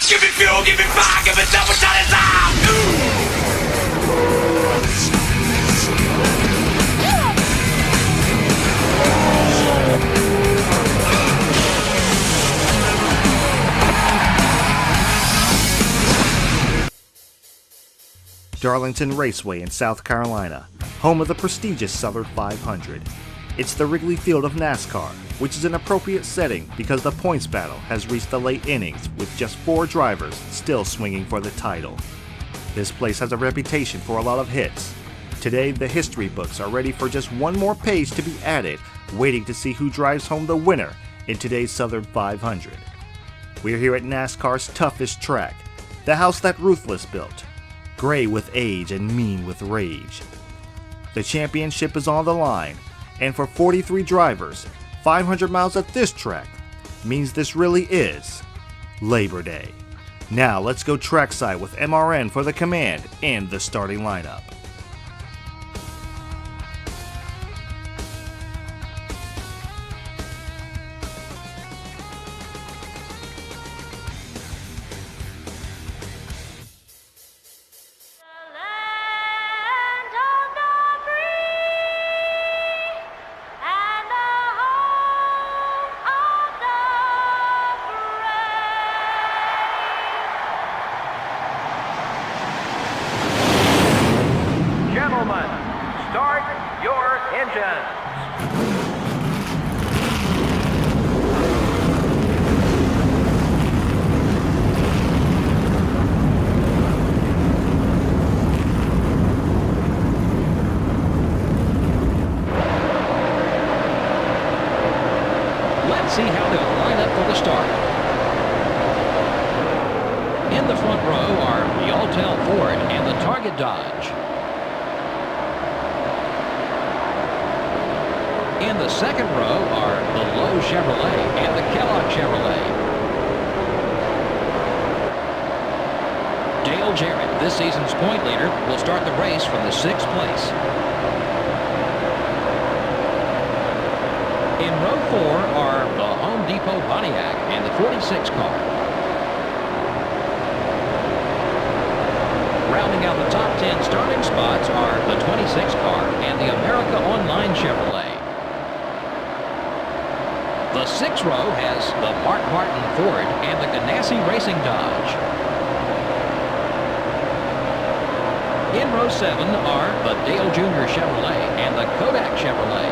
Give me fuel, give me fire, give me double shot inside. Darlington Raceway in South Carolina, home of the prestigious Southern 500. It's the Wrigley Field of NASCAR, which is an appropriate setting because the points battle has reached the late innings with just 4 drivers still swinging for the title. This place has a reputation for a lot of hits. Today, the history books are ready for just one more page to be added, waiting to see who drives home the winner in today's Southern 500. We're here at NASCAR's toughest track, the house that Ruthless built. Gray with age and mean with rage. The championship is on the line, and for 43 drivers, 500 miles at this track means this really is Labor Day. Now let's go trackside with MRN for the command and the starting lineup. See how they'll line up for the start. In the front row are the Altel Ford and the Target Dodge. In the second row are the Lowe Chevrolet and the Kellogg Chevrolet. Dale Jarrett, this season's point leader, will start the race from the 6th place. In row 4 are the Home Depot Pontiac and the 46 car. Rounding out the top 10 starting spots are the 26 car and the America Online Chevrolet. The 6th row has the Mark Martin Ford and the Ganassi Racing Dodge. In row 7 are the Dale Jr. Chevrolet and the Kodak Chevrolet.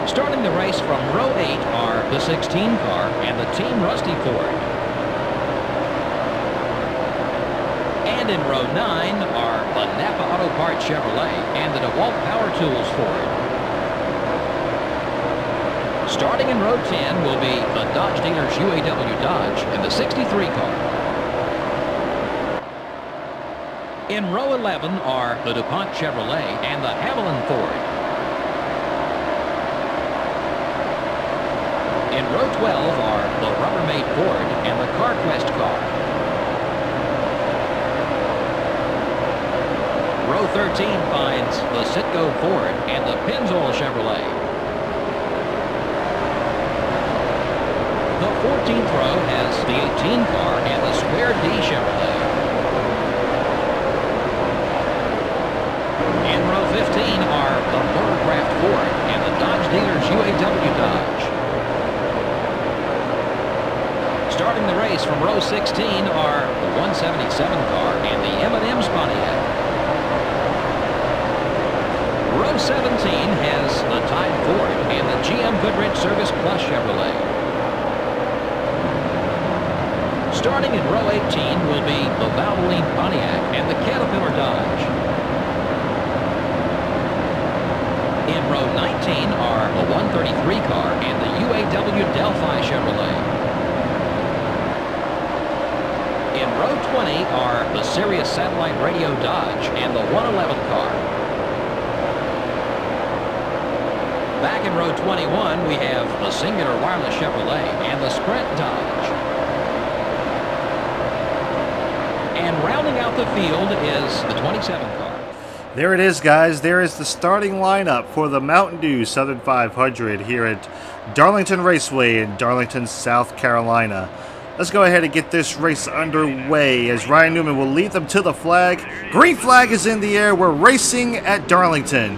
Starting the race from row 8 are the 16 car and the Team Rusty Ford. And in row 9 are the Napa Auto Parts Chevrolet and the DeWalt Power Tools Ford. Starting in row 10 will be the Dodge Dealers UAW Dodge and the 63 car. In row 11 are the DuPont Chevrolet and the Haviland Ford. In row 12 are the Rubbermaid Ford and the CarQuest car. Row 13 finds the Citgo Ford and the Pennzoil Chevrolet. The 14th row has the 18 car and the Square D Chevrolet. In row 15 are the Motorcraft Ford and the Dodge Dealers UAW Dodge. Starting the race from row 16 are the 177 car and the M&M's Pontiac. Row 17 has the Tide Ford and the GM Goodrich Service Plus Chevrolet. Starting in row 18 will be the Valvoline Pontiac and the Caterpillar Dodge. In row 19 are the 133 car and the UAW Delphi Chevrolet. In row 20 are the Sirius Satellite Radio Dodge and the 111 car. Back in row 21, we have the Singular Wireless Chevrolet and the Sprint Dodge. And rounding out the field is the 27 car. There it is, guys. There is the starting lineup for the Mountain Dew Southern 500 here at Darlington Raceway in Darlington, South Carolina. Let's go ahead and get this race underway as Ryan Newman will lead them to the flag. Green flag is in the air. We're racing at Darlington.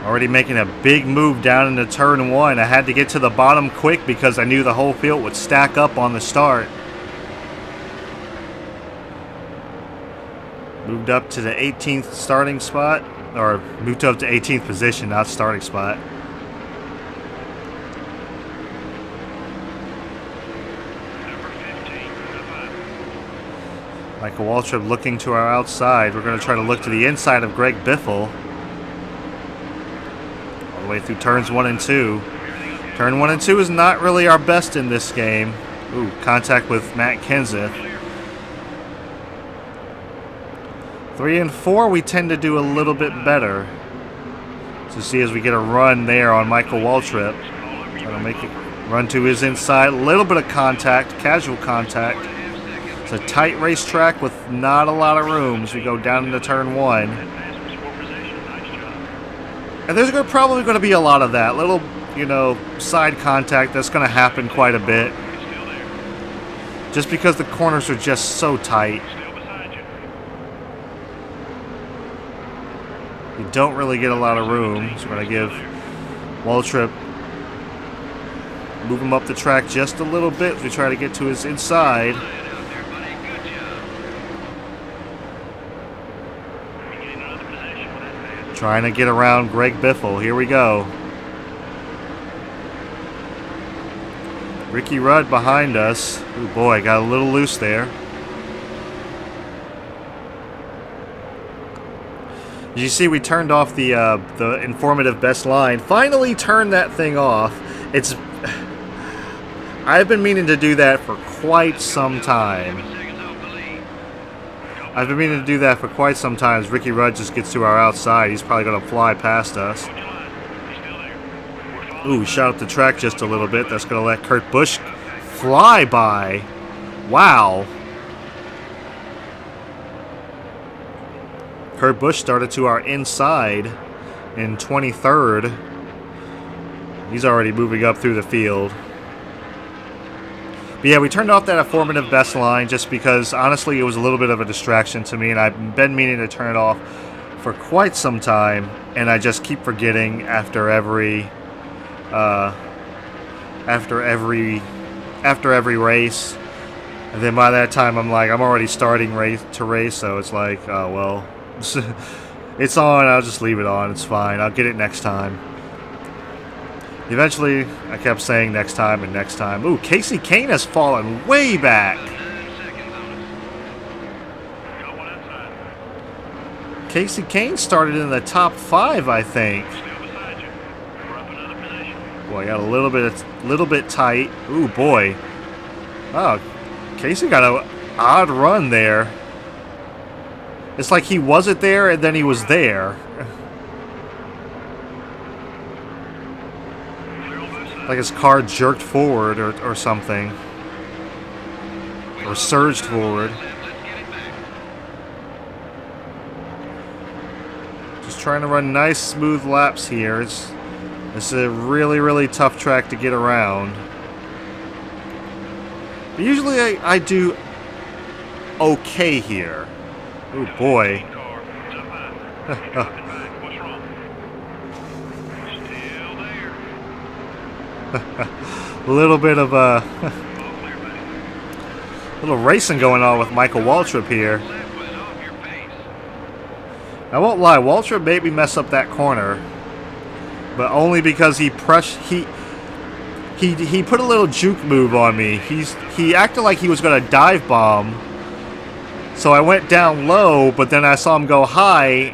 Already making a big move down into turn one. I had to get to the bottom quick because I knew the whole field would stack up on the start. Moved up to the 18th starting spot, or moved up to 18th position, not starting spot. Michael Waltrip looking to our outside. We're going to try to look to the inside of Greg Biffle. Way through turns 1 and 2. Turn 1 and 2 is not really our best in this game. Ooh, contact with Matt Kenseth. 3 and 4 we tend to do a little bit better. So see as we get a run there on Michael Waltrip. Trying to make it run to his inside. A little bit of contact, casual contact. It's a tight racetrack with not a lot of room as we go down into turn 1. And there's probably going to be a lot of that. Little, side contact that's going to happen quite a bit. Just because the corners are just so tight. You don't really get a lot of room. So we're going to give Waltrip, move him up the track just a little bit as we try to get to his inside. Trying to get around Greg Biffle. Here we go. Ricky Rudd behind us. Oh boy, got a little loose there. As you see, we turned off the informative best line. Finally turned that thing off. I've been meaning to do that for quite some time. I've been meaning to do that for quite some time. As Ricky Rudd just gets to our outside. He's probably going to fly past us. Ooh, shot up the track just a little bit. That's going to let Kurt Busch fly by. Wow. Kurt Busch started to our inside in 23rd. He's already moving up through the field. But yeah, we turned off that informative best line just because, honestly, it was a little bit of a distraction to me, and I've been meaning to turn it off for quite some time, and I just keep forgetting after every race. And then by that time, I'm already starting to race, so it's like, oh, well, it's on, I'll just leave it on, it's fine, I'll get it next time. Eventually, I kept saying next time and next time. Ooh, Casey Kane has fallen way back. Casey Kane started in the top 5, I think. Boy, got a little bit tight. Ooh, boy. Oh, Casey got an odd run there. It's like he wasn't there and then he was there. Like his car jerked forward or something. Or surged forward. Just trying to run nice, smooth laps here. This is a really, really tough track to get around. But usually I do okay here. Oh boy. A little bit of a little racing going on with Michael Waltrip here. I won't lie, Waltrip made me mess up that corner, but only because he put a little juke move on me. He acted like he was going to dive bomb, so I went down low, but then I saw him go high,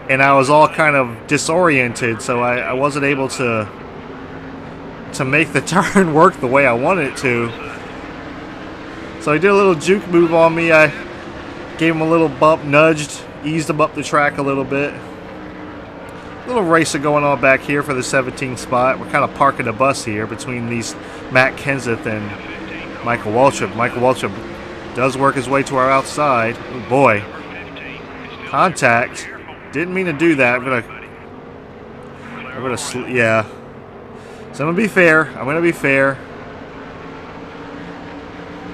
and I was all kind of disoriented, so I wasn't able to make the turn work the way I wanted it to. So he did a little juke move on me. I gave him a little bump, nudged, eased him up the track a little bit. A little racing going on back here for the 17th spot. We're kind of parking the bus here between these Matt Kenseth and Michael Waltrip. Michael Waltrip does work his way to our outside. Oh boy. Contact. Didn't mean to do that. I'm gonna yeah. So I'm gonna be fair.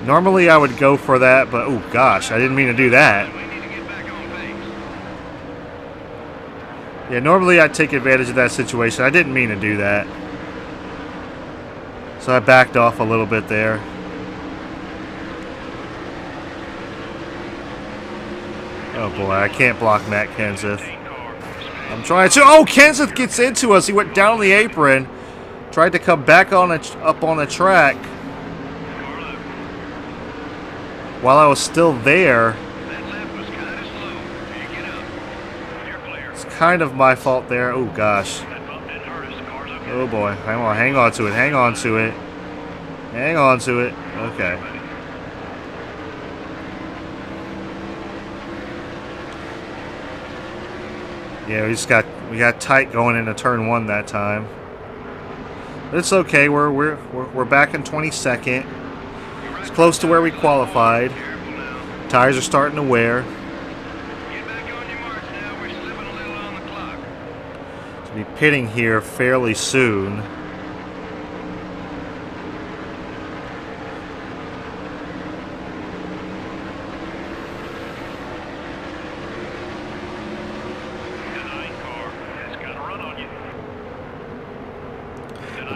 Normally I would go for that, but oh gosh, I didn't mean to do that. Yeah, normally I'd take advantage of that situation. I didn't mean to do that. So I backed off a little bit there. Oh boy, I can't block Matt Kenseth. I'm trying to. Oh, Kenseth gets into us. He went down the apron. Tried to come back up on the track. While I was still there. It's kind of my fault there. Oh gosh. Oh boy. Hang on to it. Okay. Yeah, we got tight going into turn 1 that time. But it's okay. We're back in 22nd. It's close to where we qualified. Tires are starting to wear. To be pitting here fairly soon.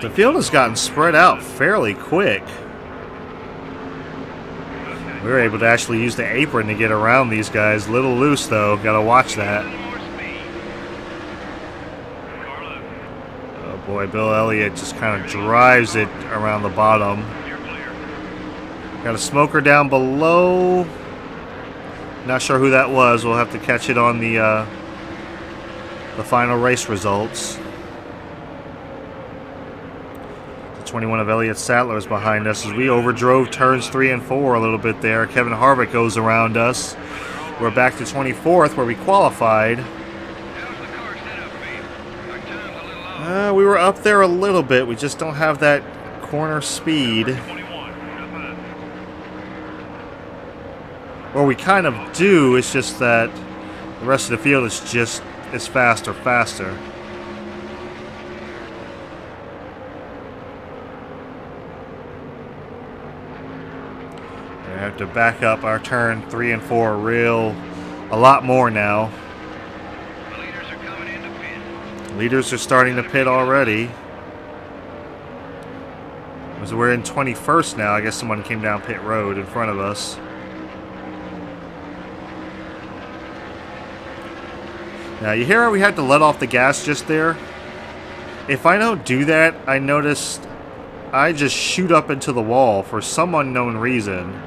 The field has gotten spread out fairly quick. We were able to actually use the apron to get around these guys. Little loose though, gotta watch that. Oh boy, Bill Elliott just kind of drives it around the bottom. Got a smoker down below. Not sure who that was. We'll have to catch it on the final race results. 21 of Elliott Sattler is behind us as we overdrove turns 3 and 4 a little bit there. Kevin Harvick goes around us. We're back to 24th where we qualified. We were up there a little bit. We just don't have that corner speed. Well, we kind of do. It's just that the rest of the field is faster. We have to back up our turn 3 and 4 a lot more now. Leaders are starting to pit already. As we're in 21st now, I guess someone came down pit road in front of us. Now you hear how we had to let off the gas just there? If I don't do that, I noticed I just shoot up into the wall for some unknown reason.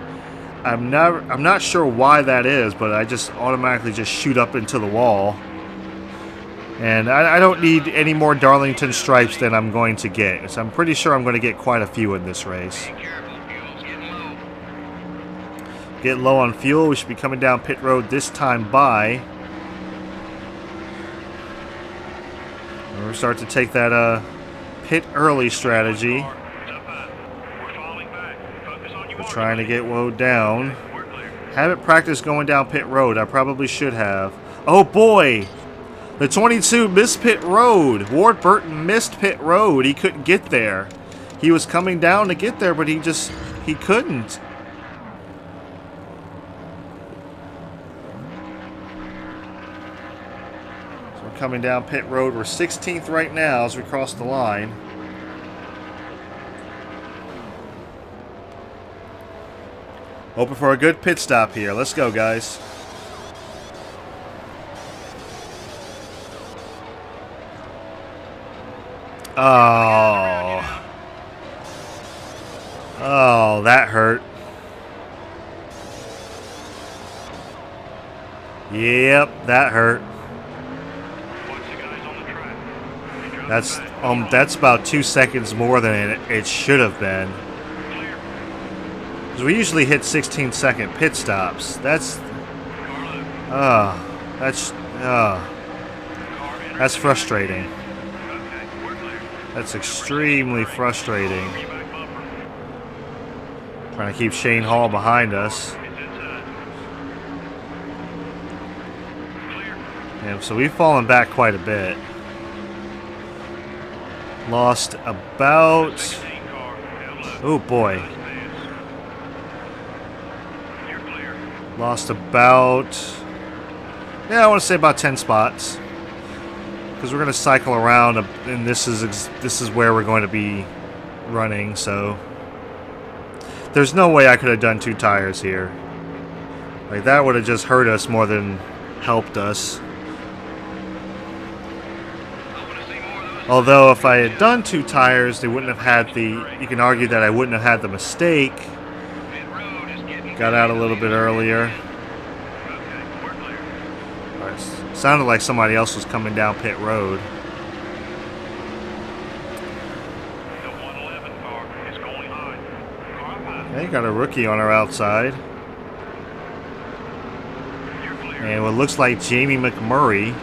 I'm not sure why that is, but I just automatically just shoot up into the wall. And I don't need any more Darlington stripes than I'm going to get. So I'm pretty sure I'm going to get quite a few in this race. Getting low on fuel. We should be coming down pit road this time by. We'll start to take that pit early strategy. We're trying to get woed down. Haven't practiced going down pit road. I probably should have. Oh boy! The 22 missed pit road. Ward Burton missed pit road. He couldn't get there. He was coming down to get there, but he couldn't. So we're coming down pit road. We're 16th right now as we cross the line. Hoping for a good pit stop here. Let's go, guys. Oh. Oh, that hurt. Yep, that hurt. That's about 2 seconds more than it should have been. Because we usually hit 16-second pit stops. That's frustrating. That's extremely frustrating. Trying to keep Shane Hall behind us. Yeah, so we've fallen back quite a bit. Lost about... Oh boy. Lost about... Yeah, I want to say about 10 spots. Because we're going to cycle around, and this is where we're going to be running, so... There's no way I could have done 2 tires here. Like, that would have just hurt us more than helped us. Although, if I had done 2 tires, they wouldn't have had the... You can argue that I wouldn't have had the mistake. Got out a little bit earlier. Alright, sounded like somebody else was coming down pit road. Okay, got a rookie on our outside. And what looks like Jamie McMurray.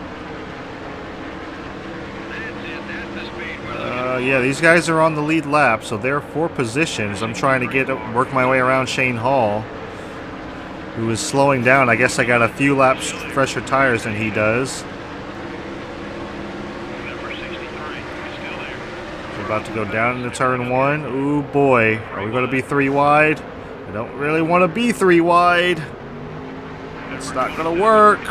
Yeah, these guys are on the lead lap, so they're 4 positions. I'm trying to work my way around Shane Hall, who is slowing down. I guess I got a few laps fresher tires than he does. We're about to go down into turn 1. Ooh boy, are we going to be 3 wide? I don't really want to be 3 wide. It's not going to work.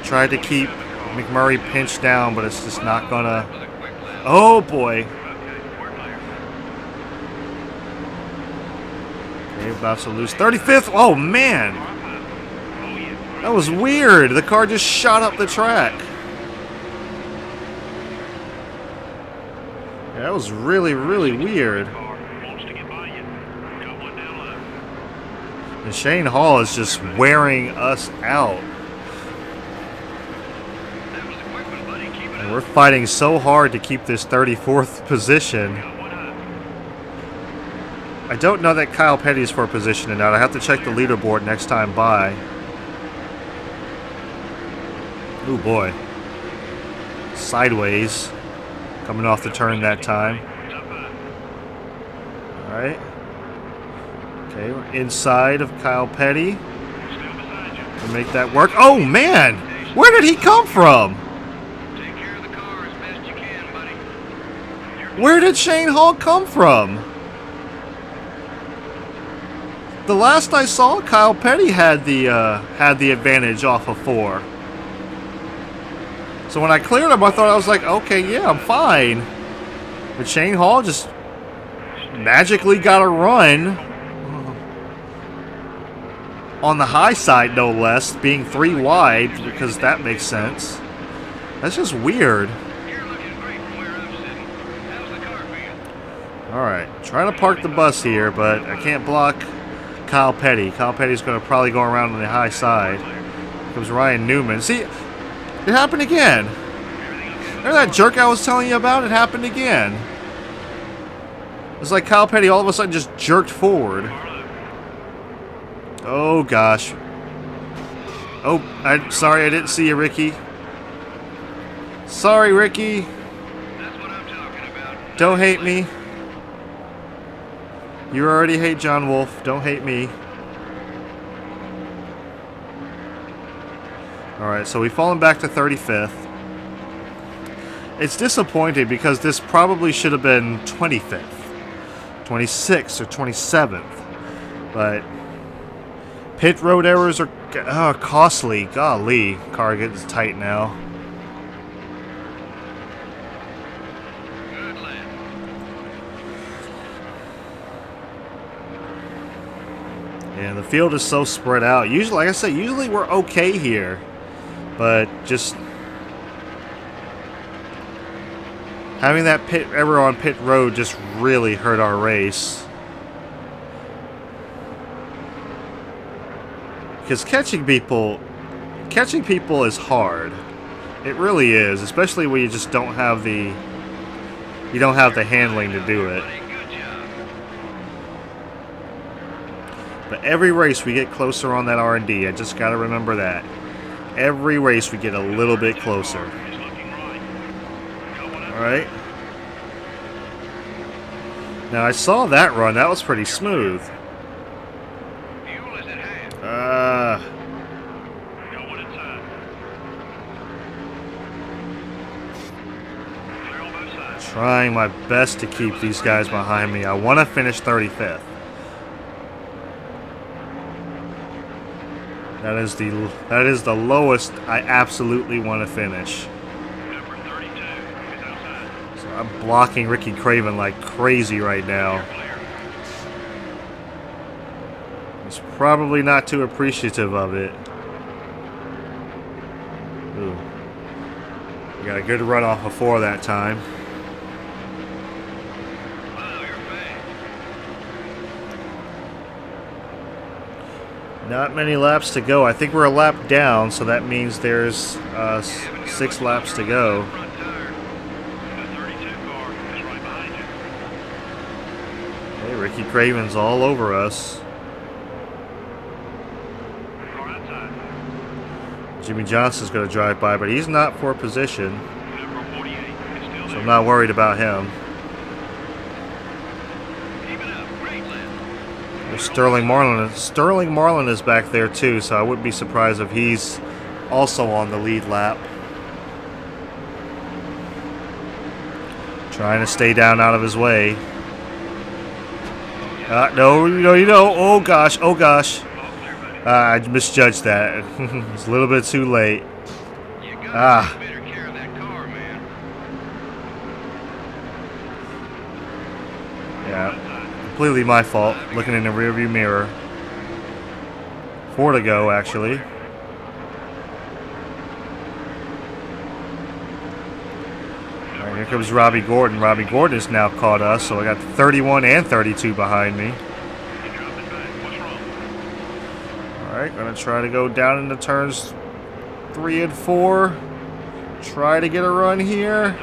Tried to keep McMurray pinched down, but it's just not gonna... Oh boy. Okay, about to lose 35th. Oh man, that was weird. The car just shot up the track. Yeah, that was really, really weird. And Shane Hall is just wearing us out. We're fighting so hard to keep this 34th position. I don't know that Kyle Petty is for position or not. I have to check the leaderboard next time by. Ooh boy. Sideways. Coming off the turn that time. Alright. Okay, we're inside of Kyle Petty. To make that work. Oh man! Where did he come from? Where did Shane Hall come from? The last I saw, Kyle Petty had the advantage off of 4. So when I cleared him, I thought I was like, okay, yeah, I'm fine. But Shane Hall just magically got a run on the high side, no less, being 3 wide, because that makes sense. That's just weird. Alright, trying to park the bus here, but I can't block Kyle Petty. Kyle Petty's going to probably go around on the high side. Here comes Ryan Newman. See, it happened again. Remember that jerk I was telling you about? It happened again. It's like Kyle Petty all of a sudden just jerked forward. Oh, gosh. Oh, sorry, I didn't see you, Ricky. Sorry, Ricky. Don't hate me. You already hate John Wolf. Don't hate me. Alright, so we've fallen back to 35th. It's disappointing because this probably should have been 25th, 26th, or 27th. But pit road errors are costly. Golly, car gets tight now. And the field is so spread out. Usually, like I said, usually we're okay here. But just having that pit error on pit road just really hurt our race. Because catching people is hard. It really is, especially when you just don't have the handling to do it. But every race we get closer on that R&D. I just got to remember that. Every race we get a little bit closer. Alright. Now I saw that run. That was pretty smooth. Trying my best to keep these guys behind me. I want to finish 35th. That is the lowest I absolutely want to finish. So I'm blocking Ricky Craven like crazy right now. He's probably not too appreciative of it. Ooh. We got a good run off before that time. Not many laps to go. I think we're a lap down, so that means there's 6 laps to go. Hey, Ricky Craven's all over us. Jimmy Johnson's going to drive by, but he's not for position, so I'm not worried about him. Sterling Marlin is back there too, so I wouldn't be surprised if he's also on the lead lap. Trying to stay down out of his way. No, you know. Oh gosh. I misjudged that. It's a little bit too late. Yeah. Completely my fault, looking in the rearview mirror. 4 to go, actually. Alright, here comes Robbie Gordon. Robbie Gordon has now caught us, so I got 31 and 32 behind me. Alright, gonna try to go down into turns 3 and 4. Try to get a run here.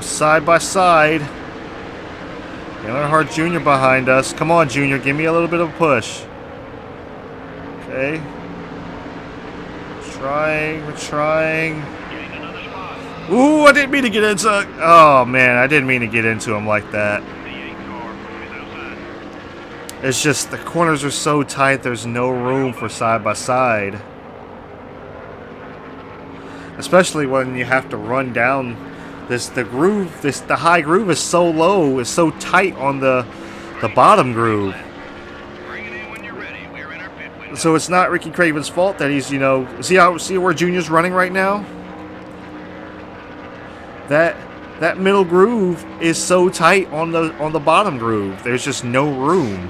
Side by side. Dale Earnhardt Jr. behind us. Come on, Junior. Give me a little bit of a push. Okay. We're trying. Ooh, I didn't mean to get into... Oh, man. I didn't mean to get into him like that. It's just the corners are so tight. There's no room for side by side. Especially when you have to run down... The high groove is so low, it's so tight on the bottom groove. So it's not Ricky Craven's fault that he's, see where Junior's running right now? That middle groove is so tight on the bottom groove. There's just no room.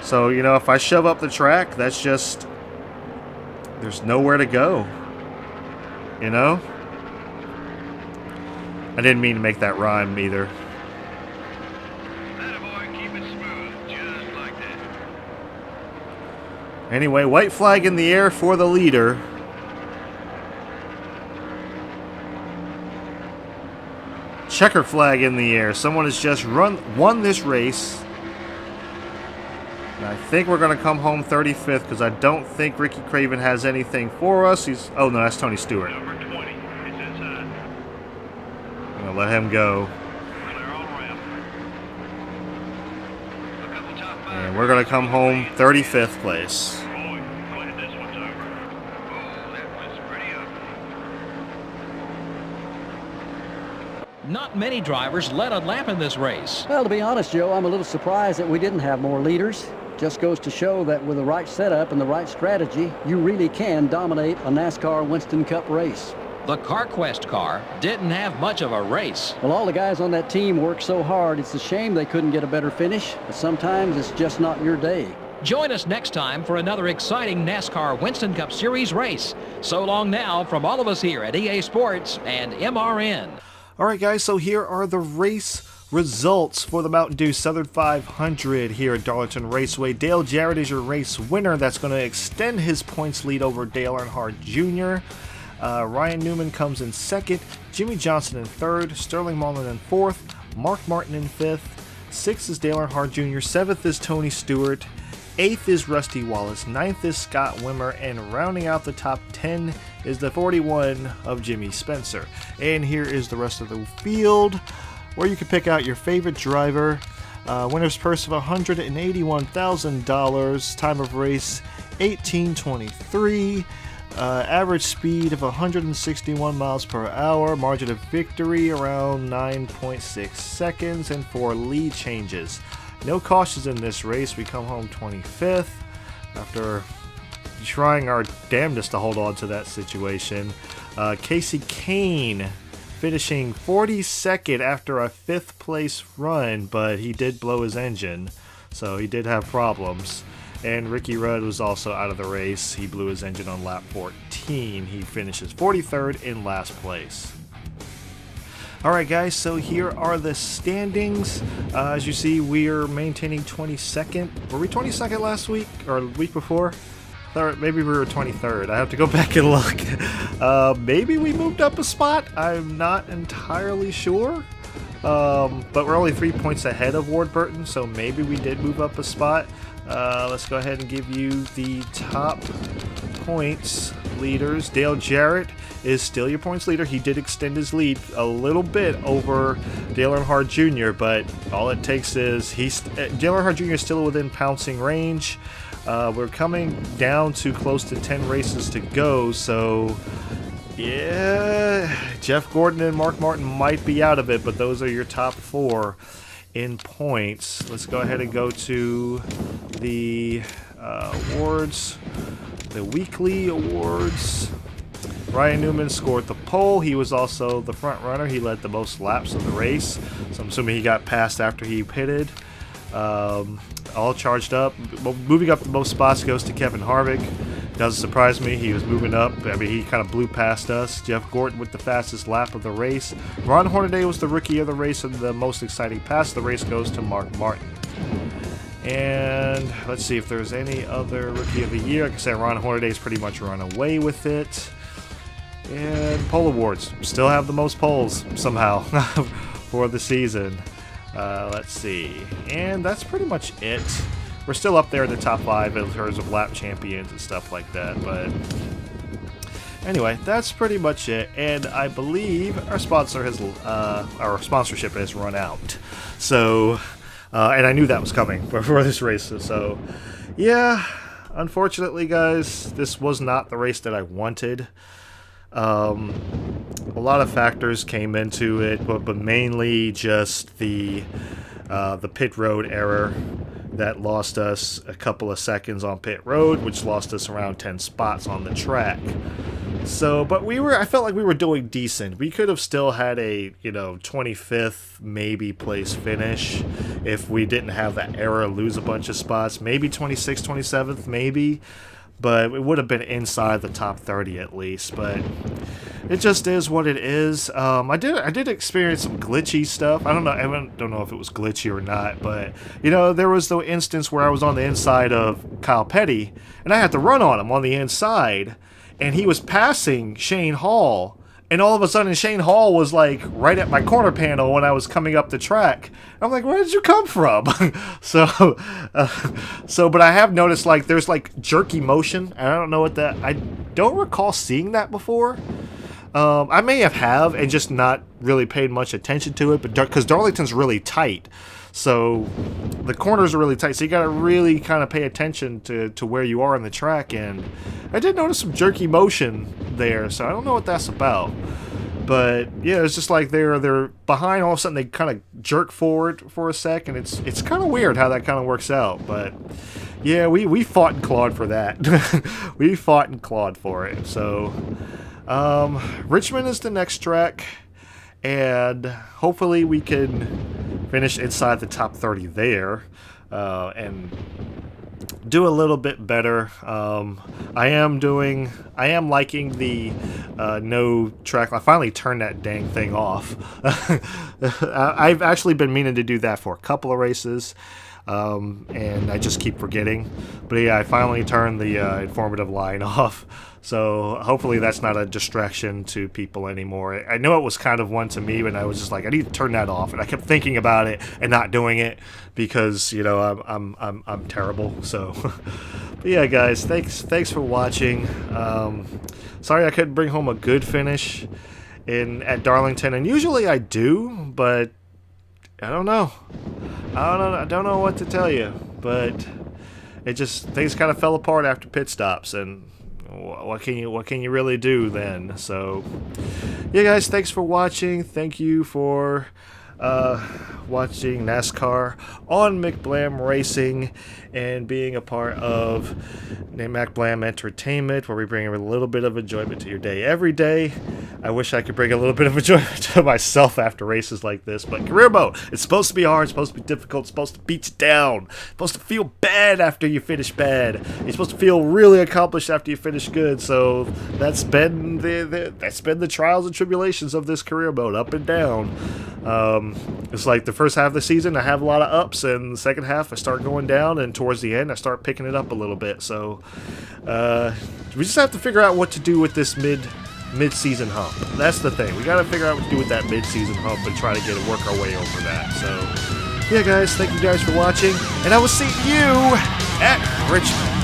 So, if I shove up the track, that's just there's nowhere to go. I didn't mean to make that rhyme either. Anyway, white flag in the air for the leader. Checker flag in the air. Someone has just won this race. And I think we're going to come home 35th because I don't think Ricky Craven has anything for us. Oh, no, that's Tony Stewart. Let him go. And we're going to come home 35th place. Not many drivers led a lap in this race. Well, to be honest, Joe, I'm a little surprised that we didn't have more leaders. Just goes to show that with the right setup and the right strategy, you really can dominate a NASCAR Winston Cup race. The CarQuest car didn't have much of a race. Well, all the guys on that team worked so hard. It's a shame they couldn't get a better finish, but sometimes it's just not your day. Join us next time for another exciting NASCAR Winston Cup Series race. So long now from all of us here at EA Sports and MRN. All right, guys, so here are the race results for the Mountain Dew Southern 500 here at Darlington Raceway. Dale Jarrett is your race winner. That's going to extend his points lead over Dale Earnhardt Jr. Ryan Newman comes in second, Jimmy Johnson in third, Sterling Marlin in fourth, Mark Martin in fifth, sixth is Dale Earnhardt Jr., seventh is Tony Stewart, 8th is Rusty Wallace, 9th is Scott Wimmer, and rounding out the top 10 is the 41 of Jimmy Spencer. And here is the rest of the field, where you can pick out your favorite driver. Winner's purse of $181,000, time of race 18:23, average speed of 161 miles per hour, margin of victory around 9.6 seconds, and 4 lead changes. No cautions in this race. We come home 25th after trying our damnedest to hold on to that situation. Casey Kane finishing 42nd after a 5th place run, but he did blow his engine, so he did have problems. And Ricky Rudd was also out of the race. He blew his engine on lap 14. He finishes 43rd in last place. Alright guys, so here are the standings. As you see, we are maintaining 22nd. Were we 22nd last week? Or the week before? Maybe we were 23rd. I have to go back and look. Maybe we moved up a spot? I'm not entirely sure. But we're only 3 points ahead of Ward Burton, so maybe we did move up a spot. Let's go ahead and give you the top points leaders. Dale Jarrett is still your points leader. He did extend his lead a little bit over Dale Earnhardt Jr., but all it takes is Dale Earnhardt Jr. is still within pouncing range. We're coming down to close to 10 races to go, so yeah, Jeff Gordon and Mark Martin might be out of it, but those are your top 4 in points. Let's go ahead and go to the awards, the weekly awards. Ryan Newman scored the pole. He was also the front runner. He led the most laps of the race, so I'm assuming he got passed after he pitted. All charged up. Moving up the most spots goes to Kevin Harvick. Doesn't surprise me. He was moving up. I mean, he kind of blew past us. Jeff Gordon with the fastest lap of the race. Ron Hornaday was the rookie of the race, and the most exciting pass of the race goes to Mark Martin. And let's see if there's any other rookie of the year. Like I said, Ron Hornaday's pretty much run away with it. And pole awards. Still have the most poles somehow for the season. Let's see. And that's pretty much it. We're still up there in the top 5 in terms of lap champions and stuff like that. But anyway, that's pretty much it. And I believe our sponsorship has run out. So, and I knew that was coming before this race. So, yeah, unfortunately, guys, this was not the race that I wanted. A lot of factors came into it, but mainly just the pit road error that lost us a couple of seconds on pit road, which lost us around 10 spots on the track. So, but I felt like we were doing decent. We could have still had a, 25th maybe place finish if we didn't have that error, lose a bunch of spots, maybe 26th, 27th, maybe. But it would have been inside the top 30 at least. But it just is what it is. I did experience some glitchy stuff. I don't know if it was glitchy or not. But there was the instance where I was on the inside of Kyle Petty, and I had to run on him on the inside, and he was passing Shane Hall. And all of a sudden, Shane Hall was like right at my corner panel when I was coming up the track. I'm like, where did you come from? But I have noticed like there's like jerky motion. And I don't know what that. I don't recall seeing that before. I may have and just not really paid much attention to it, but because Darlington's really tight. So the corners are really tight, so you got to really kind of pay attention to where you are on the track. And I did notice some jerky motion there, so I don't know what that's about. But yeah, it's just like they're behind, all of a sudden they kind of jerk forward for a sec, and it's kind of weird how that kind of works out. But yeah, we fought and clawed for that. We fought and clawed for it. So Richmond is the next track, and hopefully we can finish inside the top 30 there, and do a little bit better. I am liking the no track. I finally turned that dang thing off. I've actually been meaning to do that for a couple of races. and I just keep forgetting. But yeah, I finally turned the informative line off. So hopefully that's not a distraction to people anymore. I know it was kind of one to me, but I was just like, I need to turn that off, and I kept thinking about it and not doing it because, you know, I'm terrible. So, but yeah, guys, thanks for watching. Sorry I couldn't bring home a good finish at Darlington, and usually I do, but I don't know. I don't know what to tell you, but things kind of fell apart after pit stops, and what can you really do then? So yeah, guys, thanks for watching. Thank you for watching NASCAR on McBlam Racing and being a part of McBlam Entertainment, where we bring a little bit of enjoyment to your day every day. I wish I could bring a little bit of enjoyment to myself after races like this, but career mode, it's supposed to be hard, it's supposed to be difficult, it's supposed to beat you down, it's supposed to feel bad after you finish bad, you're supposed to feel really accomplished after you finish good. So that's been the trials and tribulations of this career mode, up and down. It's like the first half of the season I have a lot of ups, and the second half I start going down, and towards the end I start picking it up a little bit. So we just have to figure out what to do with this mid-season hump. That's the thing. We got to figure out what to do with that mid-season hump and try to work our way over that. So yeah, guys, thank you guys for watching, and I will see you at Richmond.